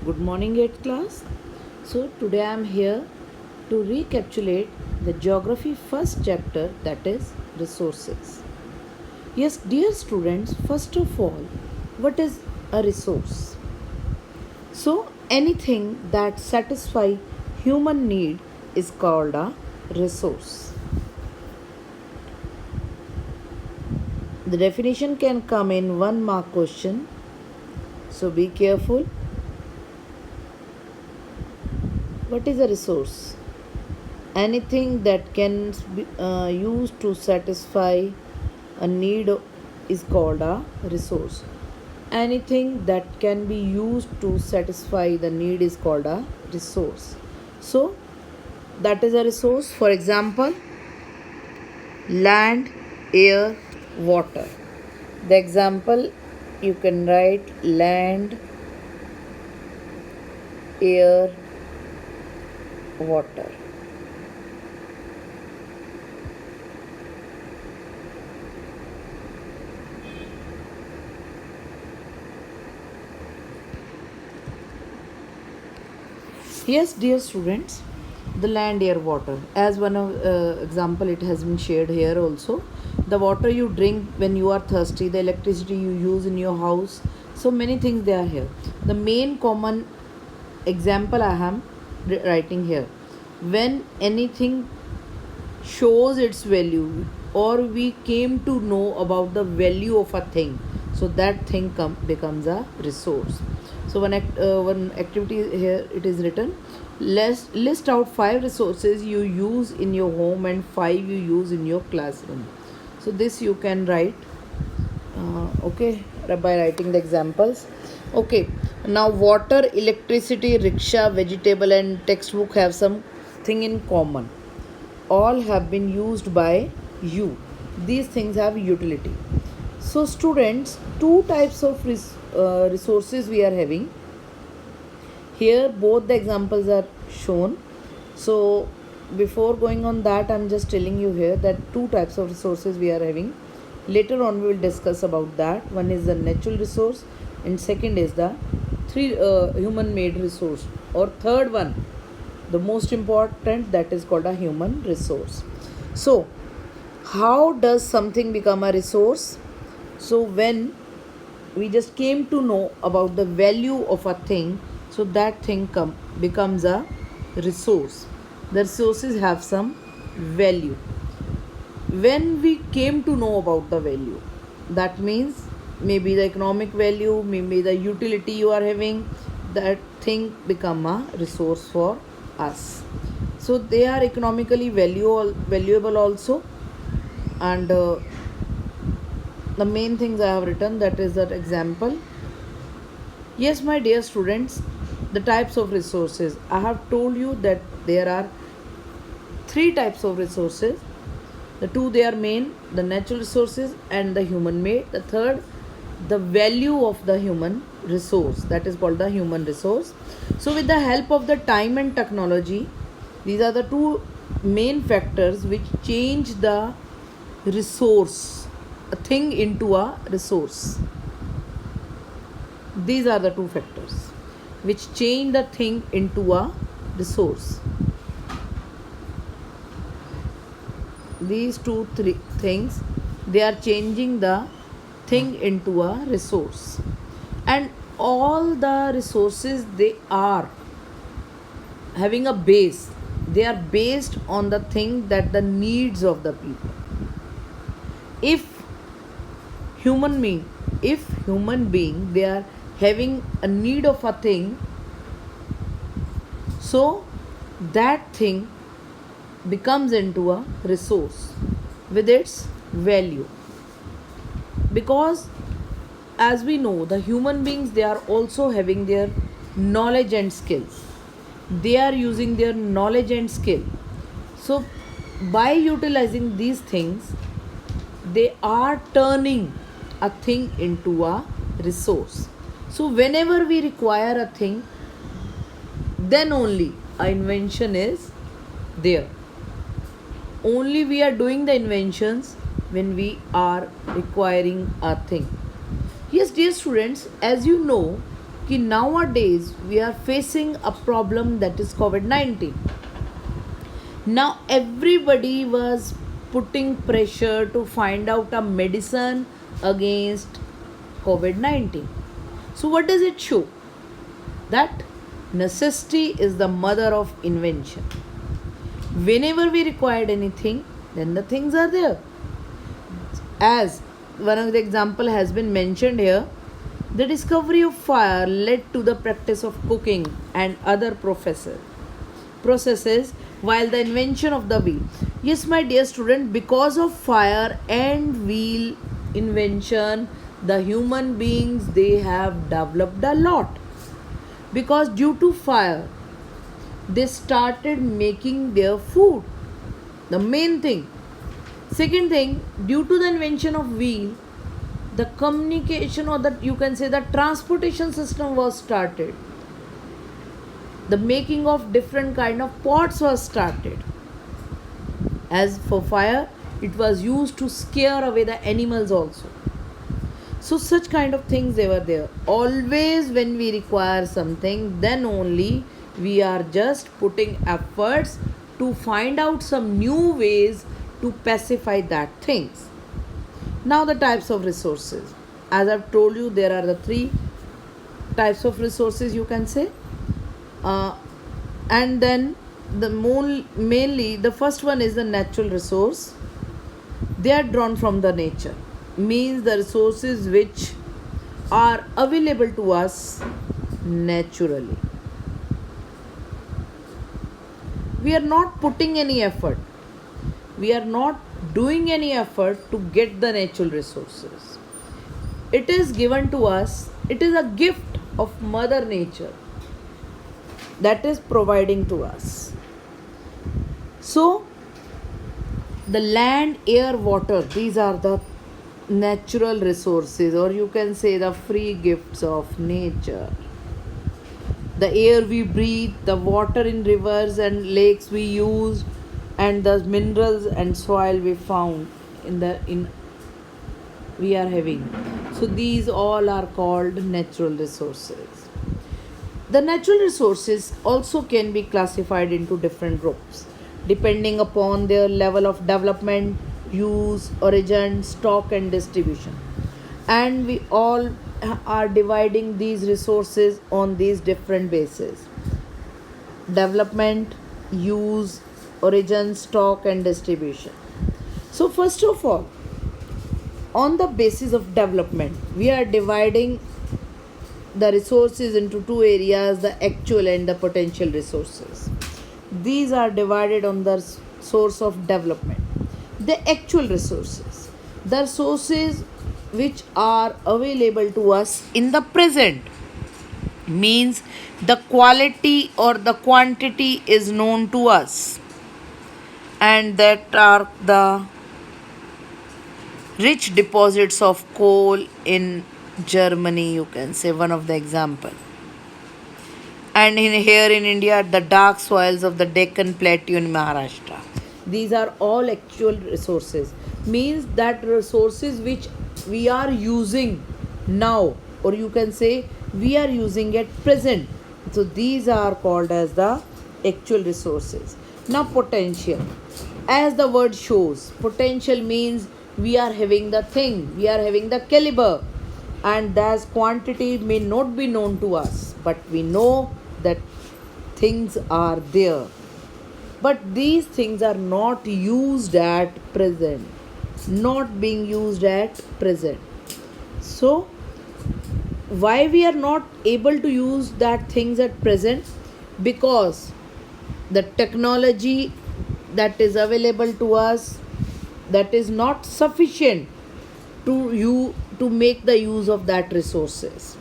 Good morning, 8th class. So, today I am here to recapitulate the geography first chapter, that is resources. Yes, dear students, first of all, what is a resource? So, anything that satisfy human need is called a resource. The definition can come in one mark question, so be careful. What is a resource? Anything that can be used to satisfy a need is called a resource. Anything that can be used to satisfy the need is called a resource. So, that is a resource. For example, land, air, water. The example you can write land, air, water. Yes, dear students, the land, air, water. As one of example, it has been shared here also. The water you drink when you are thirsty, the electricity you use in your house. So many things they are here. The main common example I am writing here. When anything shows its value, or we came to know about the value of a thing, so that thing becomes a resource. So one activity here it is written, list out 5 resources you use in your home and 5 you use in your classroom. So this you can write, okay, by writing the examples. Okay, now water, electricity, rickshaw, vegetable and textbook have something in common. All have been used by you. These things have utility. So students, two types of resources we are having. Here both the examples are shown. So before going on that, I'm just telling you here that two types of resources we are having. Later on we will discuss about that. One is the natural resource and second is the human made resource, or third one, the most important, that is called a human resource. So how does something become a resource? So when we just came to know about the value of a thing, so that thing becomes a resource. The resources have some value. When we came to know about the value, that means maybe the economic value, maybe the utility you are having, that thing become a resource for us. So they are economically valuable also. And the main things I have written, that is that example. Yes, my dear students, the types of resources I have told you that there are 3 types of resources. The two they are main, the natural resources and the human made. The third, the value of the human resource, that is called the human resource. So with the help of the time and technology, these are the two main factors which change the resource, a thing into a resource. These are the two factors which change the thing into a resource. These three things, they are changing the thing into a resource. And all the resources, they are having a base. They are based on the thing that the needs of the people. If human being they are having a need of a thing, so that thing becomes into a resource with its value. Because as we know, the human beings, they are also having their knowledge and skills. They are using their knowledge and skill. So by utilizing these things, they are turning a thing into a resource. So whenever we require a thing, then only an invention is there. Only we are doing the inventions when we are requiring a thing. Yes, dear students, as you know कि nowadays we are facing a problem that is COVID-19. Now everybody was putting pressure to find out a medicine against COVID-19. So what does it show? That necessity is the mother of invention. Whenever we required anything, then the things are there. As one of the example has been mentioned here, the discovery of fire led to the practice of cooking and other processes, while the invention of the wheel. Yes, my dear student, because of fire and wheel invention, the human beings, they have developed a lot. Because due to fire, they started making their food. The main thing. Second thing, due to the invention of wheel, the communication, or that you can say the transportation system was started. The making of different kind of pots was started. As for fire, it was used to scare away the animals also. So such kind of things they were there. Always when we require something, then only we are just putting efforts to find out some new ways to pacify that things. Now the types of resources. As I've told you, there are the three types of resources you can say. And then mainly the first one is the natural resource. They are drawn from the nature. Means the resources which are available to us naturally. We are not putting any effort. We are not doing any effort to get the natural resources. It is given to us. It is a gift of Mother Nature that is providing to us. So, the land, air, water, these are the natural resources, or you can say the free gifts of nature. The air we breathe, the water in rivers and lakes we use, and the minerals and soil we found in we are having. So these all are called natural resources. The natural resources also can be classified into different groups depending upon their level of development, use, origin, stock, and distribution. And we all are dividing these resources on these different bases: development, use, origin, stock, and distribution. So, first of all, on the basis of development, we are dividing the resources into two areas: the actual and the potential resources. These are divided on the source of development. The actual resources, the resources which are available to us in the present, means the quality or the quantity is known to us, and that are the rich deposits of coal in Germany, you can say one of the example. And here in India, the dark soils of the Deccan Plateau in Maharashtra. These are all actual resources. Means that resources which we are using now, or you can say we are using at present. So these are called as the actual resources. Now potential. As the word shows, potential means we are having the thing, we are having the caliber, and that quantity may not be known to us, but we know that things are there. But these things are not used at present, not being used at present. So, why we are not able to use that things at present? Because the technology that is available to us, that is not sufficient to make the use of that resources.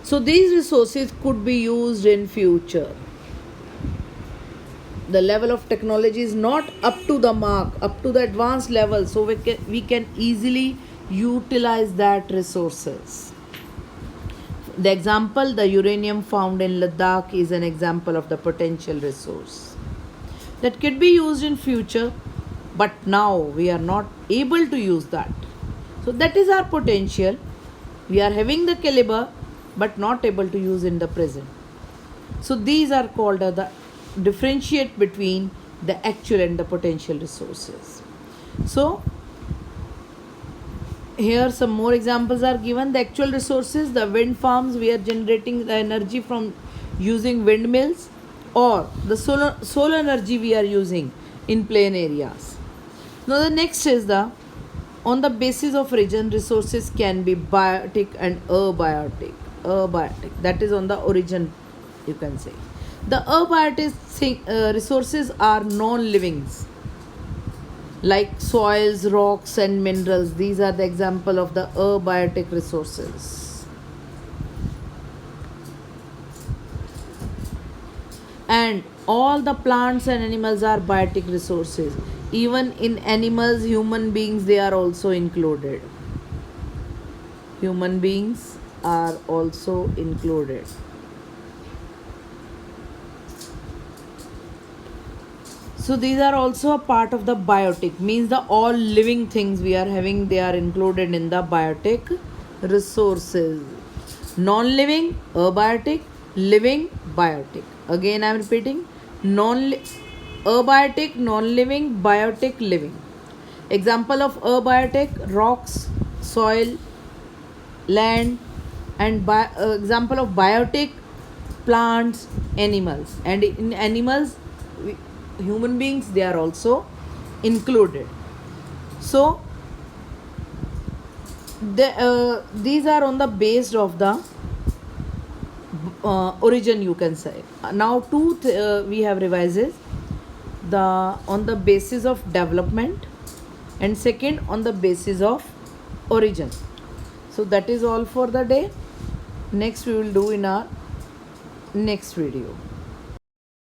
So these resources could be used in future. The level of technology is not up to the mark, up to the advanced level, so we can easily utilize that resources. The example, the uranium found in Ladakh is an example of the potential resource that could be used in future, but now we are not able to use that. So that is our potential. We are having the caliber, but not able to use in the present. So these are called the differentiate between the actual and the potential resources. So here some more examples are given. The actual resources, the wind farms, we are generating the energy from using windmills, or the solar energy we are using in plain areas. Now the next is the on the basis of region, resources can be biotic and abiotic. Abiotic, that is on the origin, you can say. The abiotic resources are non-livings, like soils, rocks, and minerals. These are the example of the abiotic resources. And all the plants and animals are biotic resources. Even in animals, human beings, they are also included. Human beings are also included. So these are also a part of the biotic, means the all living things we are having, they are included in the biotic resources. Non-living, abiotic; living, biotic. Again I am repeating, abiotic, non-living, biotic, living. Example of abiotic: rocks, soil, land. And example of biotic: plants, animals. And in animals, human beings, they are also included. So these are on the base of the origin, you can say. Now we have revises the on the basis of development, and second on the basis of origin. So that is all for the day. Next we will do in our next video.